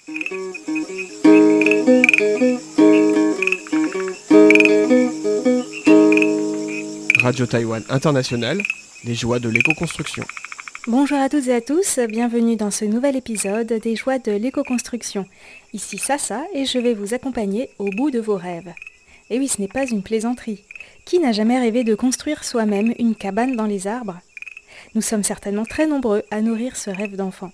Radio Taïwan International, les joies de l'éco-construction. Bonjour à toutes et à tous, bienvenue dans ce nouvel épisode des joies de l'éco-construction. Ici Sasa et je vais vous accompagner au bout de vos rêves. Et oui, ce n'est pas une plaisanterie. Qui n'a jamais rêvé de construire soi-même une cabane dans les arbres ? Nous sommes certainement très nombreux à nourrir ce rêve d'enfant.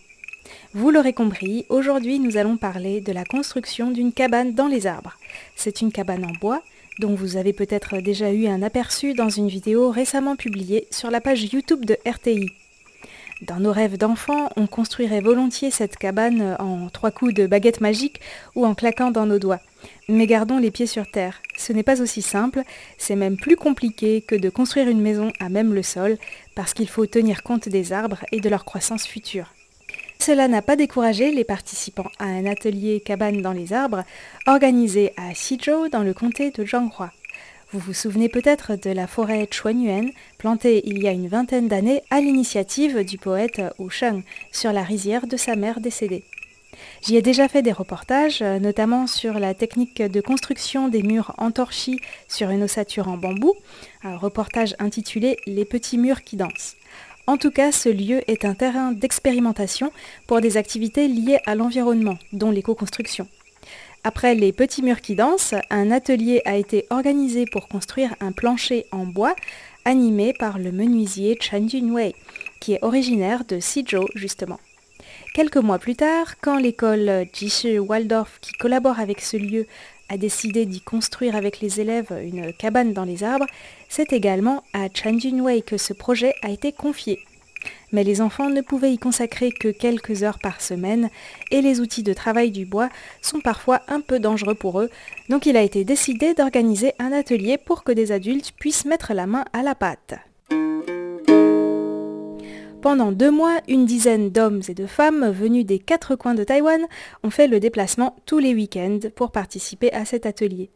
Vous l'aurez compris, aujourd'hui nous allons parler de la construction d'une cabane dans les arbres. C'est une cabane en bois, dont vous avez peut-être déjà eu un aperçu dans une vidéo récemment publiée sur la page YouTube de RTI. Dans nos rêves d'enfants, on construirait volontiers cette cabane en 3 coups de baguette magique ou en claquant dans nos doigts. Mais gardons les pieds sur terre. Ce n'est pas aussi simple, c'est même plus compliqué que de construire une maison à même le sol, parce qu'il faut tenir compte des arbres et de leur croissance future. Cela n'a pas découragé les participants à un atelier cabane dans les arbres, organisé à Xizhou dans le comté de Zhanghua. Vous vous souvenez peut-être de la forêt Chuanyuan, plantée il y a une vingtaine d'années à l'initiative du poète Wu Sheng, sur la rizière de sa mère décédée. J'y ai déjà fait des reportages, notamment sur la technique de construction des murs entorchis sur une ossature en bambou, un reportage intitulé « Les petits murs qui dansent ». En tout cas, ce lieu est un terrain d'expérimentation pour des activités liées à l'environnement, dont l'éco-construction. Après les petits murs qui dansent, un atelier a été organisé pour construire un plancher en bois animé par le menuisier Chen Junwei, qui est originaire de Xizhou justement. Quelques mois plus tard, quand l'école Jishi Waldorf, qui collabore avec ce lieu, a décidé d'y construire avec les élèves une cabane dans les arbres, c'est également à Chen Junwei que ce projet a été confié. Mais les enfants ne pouvaient y consacrer que quelques heures par semaine et les outils de travail du bois sont parfois un peu dangereux pour eux, donc il a été décidé d'organiser un atelier pour que des adultes puissent mettre la main à la pâte. Pendant 2 mois, une dizaine d'hommes et de femmes venus des 4 coins de Taïwan ont fait le déplacement tous les week-ends pour participer à cet atelier.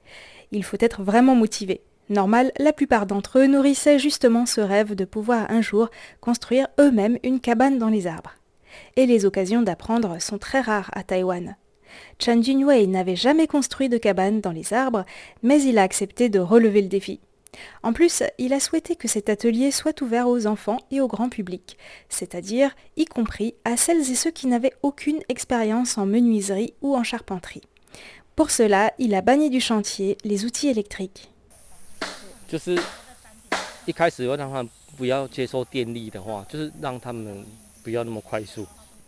Il faut être vraiment motivé. Normal, la plupart d'entre eux nourrissaient justement ce rêve de pouvoir un jour construire eux-mêmes une cabane dans les arbres. Et les occasions d'apprendre sont très rares à Taïwan. Chen Junwei n'avait jamais construit de cabane dans les arbres, mais il a accepté de relever le défi. En plus, il a souhaité que cet atelier soit ouvert aux enfants et au grand public, c'est-à-dire y compris à celles et ceux qui n'avaient aucune expérience en menuiserie ou en charpenterie. Pour cela, il a banni du chantier les outils électriques.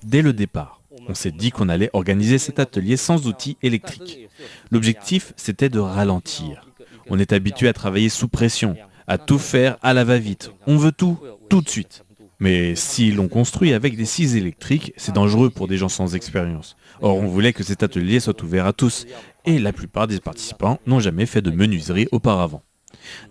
Dès le départ, on s'est dit qu'on allait organiser cet atelier sans outils électriques. L'objectif, c'était de ralentir. On est habitué à travailler sous pression, à tout faire à la va-vite. On veut tout de suite. Mais si l'on construit avec des scies électriques, c'est dangereux pour des gens sans expérience. Or, on voulait que cet atelier soit ouvert à tous, et la plupart des participants n'ont jamais fait de menuiserie auparavant.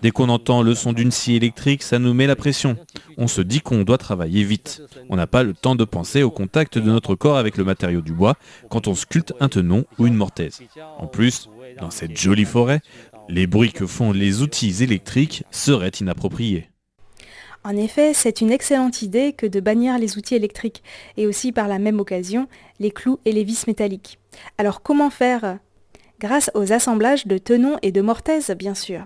Dès qu'on entend le son d'une scie électrique, ça nous met la pression. On se dit qu'on doit travailler vite. On n'a pas le temps de penser au contact de notre corps avec le matériau du bois quand on sculpte un tenon ou une mortaise. En plus, dans cette jolie forêt, les bruits que font les outils électriques seraient inappropriés. En effet, c'est une excellente idée que de bannir les outils électriques et aussi par la même occasion les clous et les vis métalliques. Alors comment faire ? Grâce aux assemblages de tenons et de mortaises, bien sûr.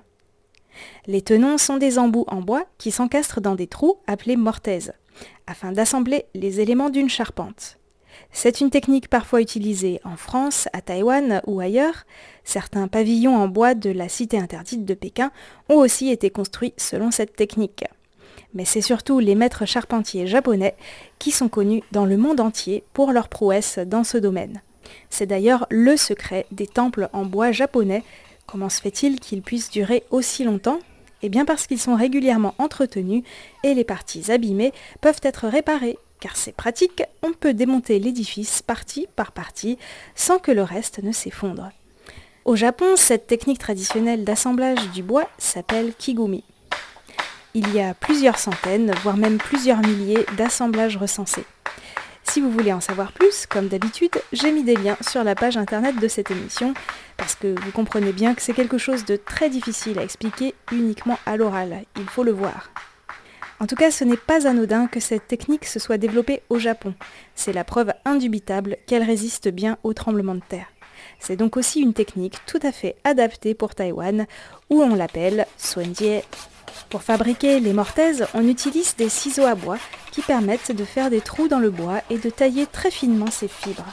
Les tenons sont des embouts en bois qui s'encastrent dans des trous appelés mortaises, afin d'assembler les éléments d'une charpente. C'est une technique parfois utilisée en France, à Taïwan ou ailleurs. Certains pavillons en bois de la cité interdite de Pékin ont aussi été construits selon cette technique. Mais c'est surtout les maîtres charpentiers japonais qui sont connus dans le monde entier pour leur prouesse dans ce domaine. C'est d'ailleurs le secret des temples en bois japonais. Comment se fait-il qu'ils puissent durer aussi longtemps ? Eh bien parce qu'ils sont régulièrement entretenus et les parties abîmées peuvent être réparées. Car c'est pratique, on peut démonter l'édifice partie par partie sans que le reste ne s'effondre. Au Japon, cette technique traditionnelle d'assemblage du bois s'appelle kigumi. Il y a plusieurs centaines, voire même plusieurs milliers d'assemblages recensés. Si vous voulez en savoir plus, comme d'habitude, j'ai mis des liens sur la page internet de cette émission, parce que vous comprenez bien que c'est quelque chose de très difficile à expliquer uniquement à l'oral, il faut le voir. En tout cas, ce n'est pas anodin que cette technique se soit développée au Japon. C'est la preuve indubitable qu'elle résiste bien aux tremblements de terre. C'est donc aussi une technique tout à fait adaptée pour Taïwan, où on l'appelle suanjie. Pour fabriquer les mortaises, on utilise des ciseaux à bois qui permettent de faire des trous dans le bois et de tailler très finement ses fibres.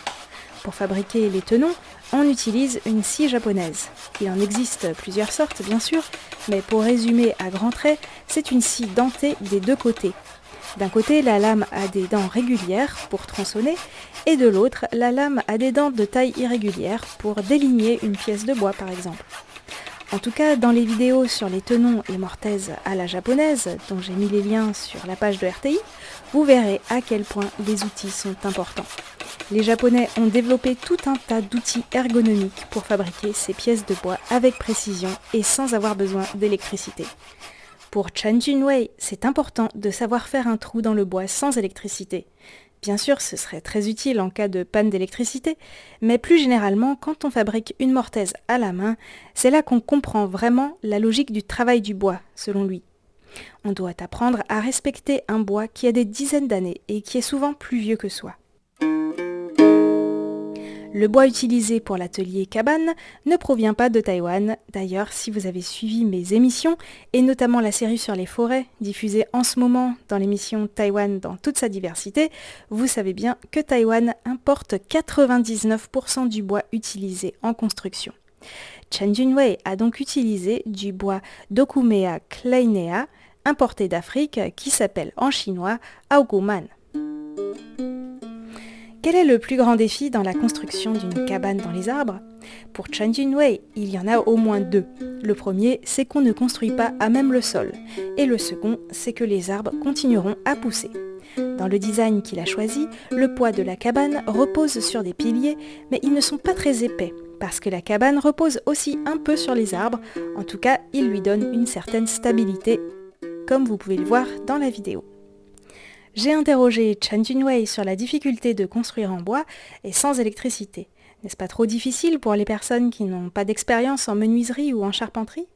Pour fabriquer les tenons, on utilise une scie japonaise. Il en existe plusieurs sortes bien sûr, mais pour résumer à grands traits, c'est une scie dentée des deux côtés. D'un côté, la lame a des dents régulières pour tronçonner, et de l'autre, la lame a des dents de taille irrégulière pour déligner une pièce de bois par exemple. En tout cas, dans les vidéos sur les tenons et mortaises à la japonaise, dont j'ai mis les liens sur la page de RTI, vous verrez à quel point les outils sont importants. Les Japonais ont développé tout un tas d'outils ergonomiques pour fabriquer ces pièces de bois avec précision et sans avoir besoin d'électricité. Pour Chen Junwei, c'est important de savoir faire un trou dans le bois sans électricité. Bien sûr, ce serait très utile en cas de panne d'électricité, mais plus généralement, quand on fabrique une mortaise à la main, c'est là qu'on comprend vraiment la logique du travail du bois, selon lui. On doit apprendre à respecter un bois qui a des dizaines d'années et qui est souvent plus vieux que soi. Le bois utilisé pour l'atelier cabane ne provient pas de Taïwan. D'ailleurs, si vous avez suivi mes émissions, et notamment la série sur les forêts, diffusée en ce moment dans l'émission Taïwan dans toute sa diversité, vous savez bien que Taïwan importe 99% du bois utilisé en construction. Chen Junwei a donc utilisé du bois Documea kleinea, importé d'Afrique, qui s'appelle en chinois Aoguman. Quel est le plus grand défi dans la construction d'une cabane dans les arbres ? Pour Chen Junwei, il y en a au moins deux. Le premier, c'est qu'on ne construit pas à même le sol. Et le second, c'est que les arbres continueront à pousser. Dans le design qu'il a choisi, le poids de la cabane repose sur des piliers, mais ils ne sont pas très épais, parce que la cabane repose aussi un peu sur les arbres. En tout cas, il lui donne une certaine stabilité, comme vous pouvez le voir dans la vidéo. J'ai interrogé Chen Junwei sur la difficulté de construire en bois et sans électricité. N'est-ce pas trop difficile pour les personnes qui n'ont pas d'expérience en menuiserie ou en charpenterie ?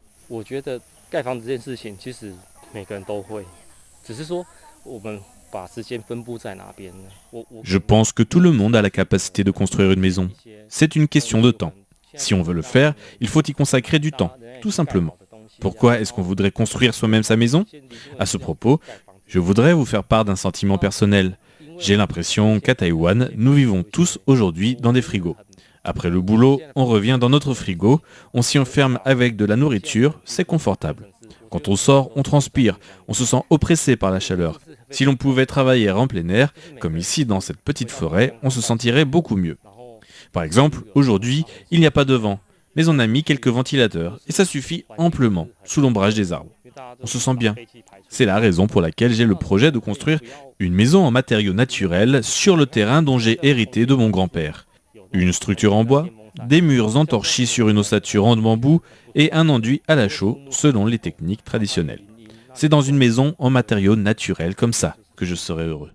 Je pense que tout le monde a la capacité de construire une maison. C'est une question de temps. Si on veut le faire, il faut y consacrer du temps, tout simplement. Pourquoi est-ce qu'on voudrait construire soi-même sa maison ? À ce propos, je voudrais vous faire part d'un sentiment personnel. J'ai l'impression qu'à Taïwan, nous vivons tous aujourd'hui dans des frigos. Après le boulot, on revient dans notre frigo, on s'y enferme avec de la nourriture, c'est confortable. Quand on sort, on transpire, on se sent oppressé par la chaleur. Si l'on pouvait travailler en plein air, comme ici dans cette petite forêt, on se sentirait beaucoup mieux. Par exemple, aujourd'hui, il n'y a pas de vent, mais on a mis quelques ventilateurs et ça suffit amplement, sous l'ombrage des arbres. On se sent bien. C'est la raison pour laquelle j'ai le projet de construire une maison en matériaux naturels sur le terrain dont j'ai hérité de mon grand-père. Une structure en bois, des murs entorchis sur une ossature en bambou et un enduit à la chaux selon les techniques traditionnelles. C'est dans une maison en matériaux naturels comme ça que je serai heureux.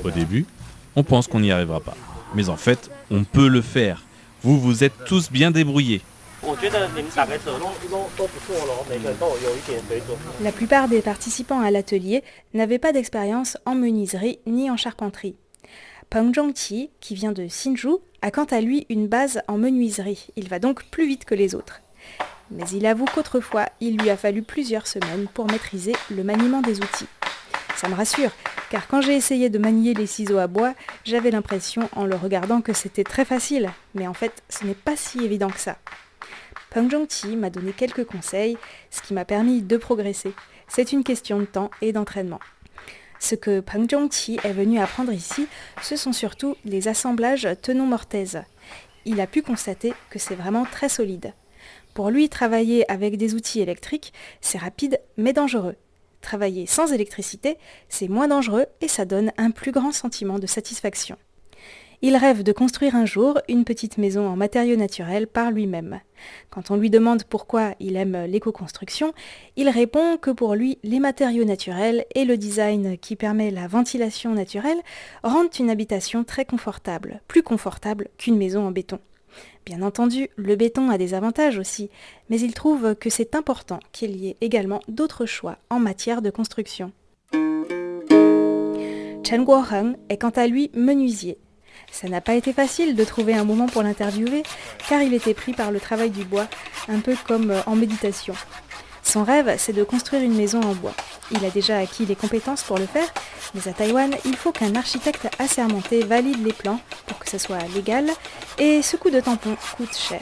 Au début, on pense qu'on n'y arrivera pas. Mais en fait, on peut le faire. Vous vous êtes tous bien débrouillés. La plupart des participants à l'atelier n'avaient pas d'expérience en menuiserie ni en charpenterie. Peng Zhongqi, qui vient de Hsinchu, a quant à lui une base en menuiserie. Il va donc plus vite que les autres. Mais il avoue qu'autrefois, il lui a fallu plusieurs semaines pour maîtriser le maniement des outils. Ça me rassure, car quand j'ai essayé de manier les ciseaux à bois, j'avais l'impression en le regardant que c'était très facile. Mais en fait, ce n'est pas si évident que ça. Peng Zhongqi m'a donné quelques conseils, ce qui m'a permis de progresser. C'est une question de temps et d'entraînement. Ce que Peng Zhongqi est venu apprendre ici, ce sont surtout les assemblages tenon-mortaise. Il a pu constater que c'est vraiment très solide. Pour lui, travailler avec des outils électriques, c'est rapide mais dangereux. Travailler sans électricité, c'est moins dangereux et ça donne un plus grand sentiment de satisfaction. Il rêve de construire un jour une petite maison en matériaux naturels par lui-même. Quand on lui demande pourquoi il aime l'éco-construction, il répond que pour lui, les matériaux naturels et le design qui permet la ventilation naturelle rendent une habitation très confortable, plus confortable qu'une maison en béton. Bien entendu, le béton a des avantages aussi, mais il trouve que c'est important qu'il y ait également d'autres choix en matière de construction. Chen Guoheng est quant à lui menuisier. Ça n'a pas été facile de trouver un moment pour l'interviewer, car il était pris par le travail du bois, un peu comme en méditation. Son rêve, c'est de construire une maison en bois. Il a déjà acquis les compétences pour le faire, mais à Taïwan, il faut qu'un architecte assermenté valide les plans pour que ce soit légal, et ce coup de tampon coûte cher.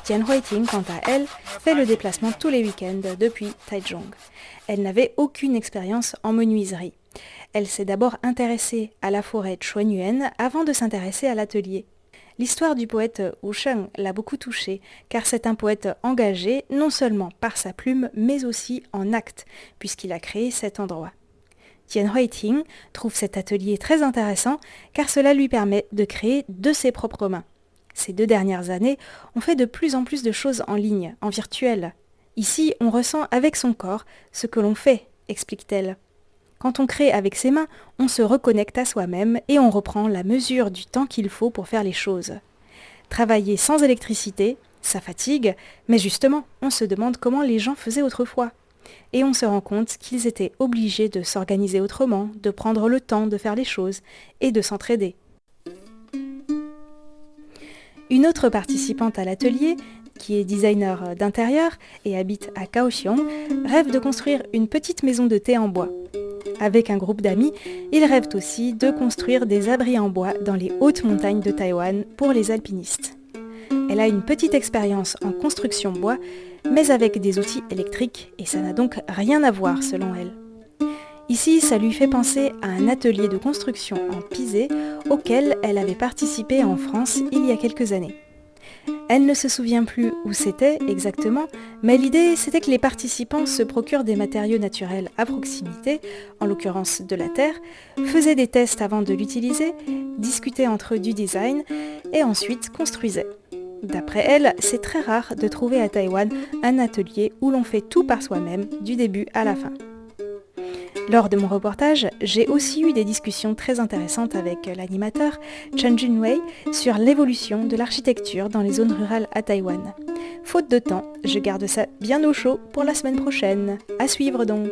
Tian Huiting, quant à elle, fait le déplacement tous les week-ends depuis Taichung. Elle n'avait aucune expérience en menuiserie. Elle s'est d'abord intéressée à la forêt Chuanyuan avant de s'intéresser à l'atelier. L'histoire du poète Wu Sheng l'a beaucoup touchée, car c'est un poète engagé non seulement par sa plume, mais aussi en acte, puisqu'il a créé cet endroit. Tian Huiting trouve cet atelier très intéressant, car cela lui permet de créer de ses propres mains. Ces 2 dernières années, on fait de plus en plus de choses en ligne, en virtuel. Ici, on ressent avec son corps ce que l'on fait, explique-t-elle. Quand on crée avec ses mains, on se reconnecte à soi-même et on reprend la mesure du temps qu'il faut pour faire les choses. Travailler sans électricité, ça fatigue, mais justement, on se demande comment les gens faisaient autrefois. Et on se rend compte qu'ils étaient obligés de s'organiser autrement, de prendre le temps de faire les choses et de s'entraider. Une autre participante à l'atelier, qui est designer d'intérieur et habite à Kaohsiung, rêve de construire une petite maison de thé en bois. Avec un groupe d'amis, ils rêvent aussi de construire des abris en bois dans les hautes montagnes de Taïwan pour les alpinistes. Elle a une petite expérience en construction bois, mais avec des outils électriques, et ça n'a donc rien à voir selon elle. Ici, ça lui fait penser à un atelier de construction en pisé auquel elle avait participé en France il y a quelques années. Elle ne se souvient plus où c'était exactement, mais l'idée c'était que les participants se procurent des matériaux naturels à proximité, en l'occurrence de la terre, faisaient des tests avant de l'utiliser, discutaient entre eux du design et ensuite construisaient. D'après elle, c'est très rare de trouver à Taïwan un atelier où l'on fait tout par soi-même, du début à la fin. Lors de mon reportage, j'ai aussi eu des discussions très intéressantes avec l'animateur Chen Junwei sur l'évolution de l'architecture dans les zones rurales à Taïwan. Faute de temps, je garde ça bien au chaud pour la semaine prochaine. À suivre donc!